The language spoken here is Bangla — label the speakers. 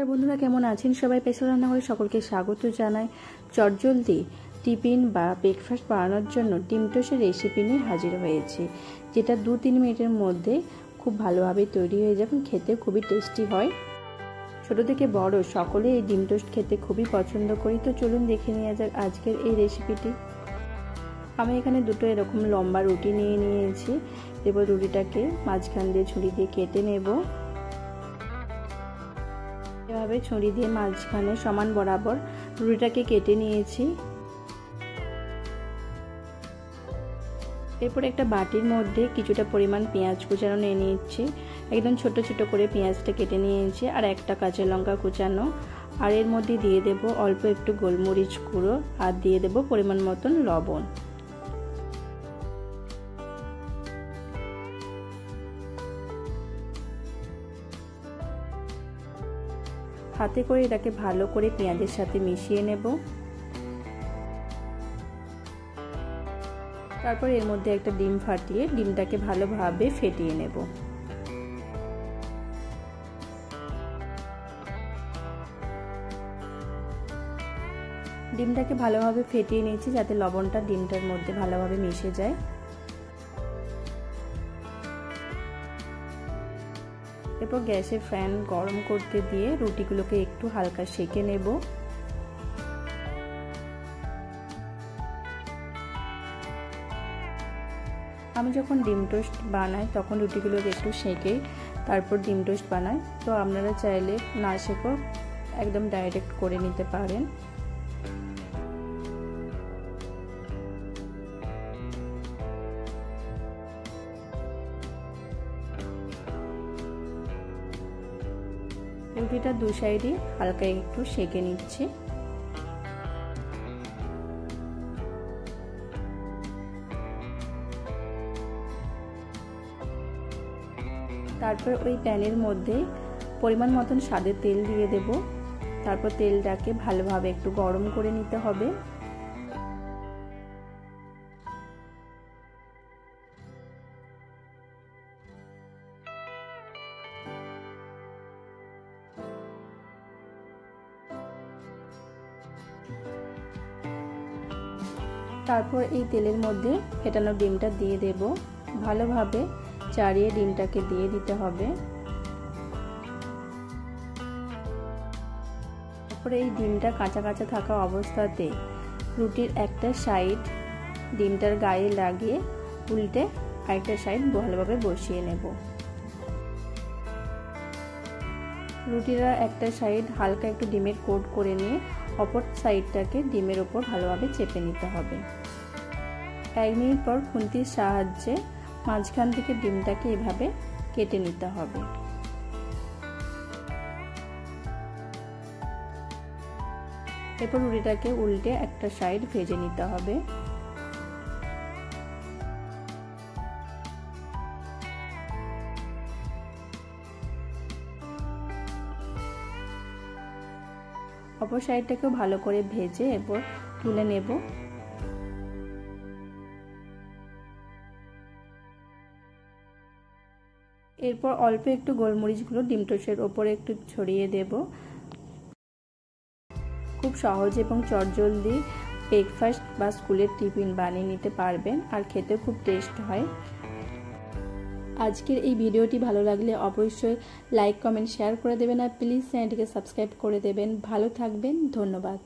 Speaker 1: নমস্কার বন্ধুরা, কেমন আছেন সবাই? স্পেশাল রান্নাঘরে সকলকে স্বাগত জানাই। চটজলদি টিফিন বা ব্রেকফাস্ট বানানোর জন্য ডিম টোস্টের রেসিপি নিয়ে হাজির হয়েছি, যেটা 2-3 মিনিটের মধ্যে খুব ভালোভাবে তৈরি হয়ে যাবে। খেতে খুবই টেস্টি হয়। ছোট থেকে বড় সকলে এই ডিম টোস্ট খেতে খুবই পছন্দ করি। তো চলুন দেখে নেওয়া যাক আজকের এই রেসিপিটি। আমি এখানে দুটো এরকম লম্বা রুটি নিয়ে নিয়েছি। এবার রুটিটাকে মাঝখান দিয়ে ছুরি দিয়ে কেটে নেব। এভাবে ছুরি দিয়ে মাঝখানে সমান বরাবর রুটিটাকে কেটে নিয়েছি। এরপর একটা বাটির মধ্যে কিছুটা পরিমাণ পেঁয়াজ কুচানো নিয়ে নিচ্ছি। একদম ছোট ছোট করে পেঁয়াজটা কেটে নিয়েছি, আর একটা কাঁচা লঙ্কা কুচানো। আর এর মধ্যে দিয়ে দেব অল্প একটু গোলমরিচ গুঁড়ো, আর দিয়ে দেব পরিমাণ মতন লবণ। হাতে করে এটাকে ভালো করে পেঁয়াজের সাথে মিশিয়ে নেব। তারপর এর মধ্যে একটা ডিম ফাটিয়ে ডিমটাকে ভালোভাবে ফেটিয়ে নেব। ডিমটাকে ভালোভাবে ফেটিয়ে নিয়েছি যাতে লবণটা ডিমটার মধ্যে ভালোভাবে মিশে যায়। এরপর গ্যাসের ফ্যান গরম করতে দিয়ে রুটিগুলোকে একটু হালকা সেঁকে নেব। আমি যখন ডিম টোস্ট বানাই তখন রুটিগুলোকে একটু সেঁকে তারপর ডিম টোস্ট বানাই। তো আপনারা চাইলে না সেঁকেও একদম ডাইরেক্ট করে নিতে পারেন। রুটিটা দু সাইডে হালকা একটু সেঁকে নিচ্ছি। তারপর ওই প্যানের মধ্যে পরিমাণ মতন সাদা তেল দিয়ে দেব। তারপর তেলটাকে ভালোভাবে একটু গরম করে নিতে হবে। তারপর এই তেলের মধ্যে ফেটানো ডিমটা দিয়ে দেব। ভালোভাবে চাড়িয়ে ডিমটাকে দিয়ে দিতে হবে। তারপরে এই ডিমটা কাঁচা কাঁচা থাকা অবস্থাতে রুটির একটা সাইড ডিমটার গায়ে লাগিয়ে উল্টে আরেকটা সাইড ভালোভাবে বসিয়ে নেব। রুটির একটা সাইড হালকা একটু ডিমের কোট করে নিয়ে অপর সাইডটাকে ডিমের ওপর ভালোভাবে চেপে নিতে হবে। 1 মিনিট পর খুন্তির সাহায্যে মাঝখান থেকে ডিমটাকে এভাবে কেটে নিতে হবে। এরপর রুটিটাকে উল্টে একটা সাইড ভেজে নিতে হবে। অপর সাইডটাকেও ভালো করে ভেজে এরপর তুলে নেব। এরপর অল্প একটু গোলমরিচগুলো ডিম টোস্টের ওপরে একটু ছড়িয়ে দেব। খুব সহজ এবং চটজলদি ব্রেকফাস্ট বা স্কুলের টিফিন বানিয়ে নিতে পারবেন, আর খেতে খুব টেস্ট হয়। আজকের এই ভিডিওটি ভালো লাগলে অবশ্যই লাইক, কমেন্ট, শেয়ার করে দেবেন, আর প্লিজ চ্যানেলটিকে সাবস্ক্রাইব করে দেবেন। ভালো থাকবেন, ধন্যবাদ।